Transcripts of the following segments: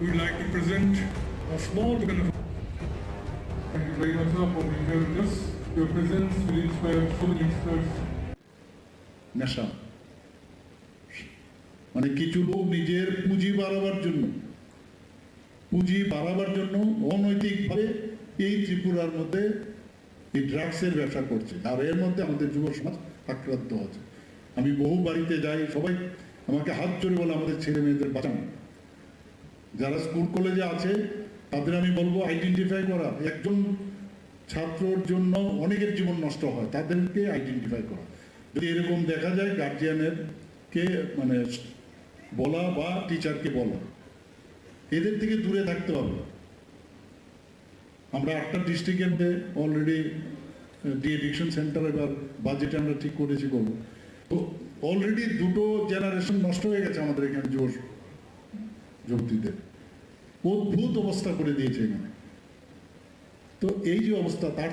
we'd like to present a small token of thank you very much for being here with us. Your presence will inspire so many youngsters. নেশা মানে কিছু লোক নিজের পুঁজি বাড়াবার জন্য অনৈতিকভাবে এই ত্রিপুরার মধ্যে এই ড্রাগসের ব্যবসা করছে, আর এর মধ্যে আমাদের যুব সমাজ আক্রান্ত হচ্ছে। আমি বহু বাড়িতে যাই, সবাই আমাকে হাত জোড়ে বলে আমাদের ছেলে মেয়েদের বাঁচানো। যারা স্কুল কলেজে আছে তাদের আমি বলবো আইডেন্টিফাই করা, একজন ছাত্রর জন্য অনেকের জীবন নষ্ট হয়, তাদেরকে আইডেন্টিফাই করা। যদি এরকম দেখা যায় গার্জিয়ানের কে মানে বলা বা টিচারকে বলা, এদের থেকে দূরে থাকতে হবে। আমরা 8টা ডিস্ট্রিক্টের মধ্যে অলরেডি ডি এডিকশন সেন্টার এবার বাজেটে আমরা ঠিক করেছি করবো। তো অলরেডি 2টো জেনারেশন নষ্ট হয়ে গেছে আমাদের এখানে যুবতীদের, অদ্ভুত অবস্থা করে দিয়েছে এখানে। তো এই যে অবস্থা, তার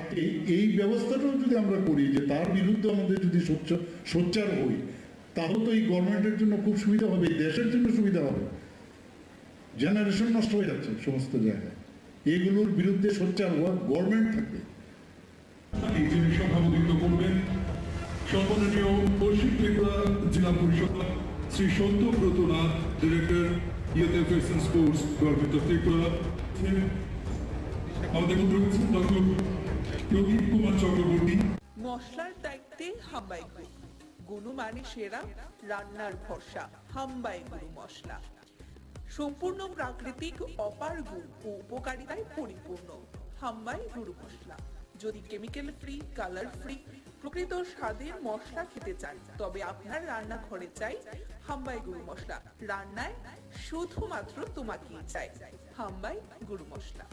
এই ব্যবস্থাটাও যদি আমরা করি যে তার বিরুদ্ধে আমাদের যদি সোচ্চার হই, তাহলে তো এই গভর্নমেন্টের জন্য খুব সুবিধা হবে, এই দেশের জন্য সুবিধা হবে। জেনারেশন নষ্ট হয়ে যাচ্ছে সমস্ত জায়গায়, এগুলোর বিরুদ্ধে সোচ্চার হওয়া গভর্নমেন্ট থাকবে। যিনি সভাপতিত্ব করবেন সম্মাননীয় পশ্চিম ত্রিপুরা জেলা পরিষদ Shri Satyabrata Nath, director youth affairs and sports government of Tripura. আমাদের মধ্যে রয়েছেন ডক্টর প্রদীপ কুমার চক্রবর্তী। মশলার দায়িত্বে হাম্বাই গুরু মানে সেরা, রান্নার ভরসা হাম্বাই গুরু মশলা। সম্পূর্ণ প্রাকৃতিক, অপার গুণ ও উপকারিতায় পরিপূর্ণ হাম্বাই গুরু মশলা। যদি কেমিক্যাল ফ্রি, কালার ফ্রি, প্রকৃত স্বাদের মশলা খেতে চান, তবে আপনার রান্নাঘরে চাই হাম্বাই গুরু মশলা। রান্নায় শুধুমাত্র তোমাকেই চাই হাম্বাই গুরু মশলা।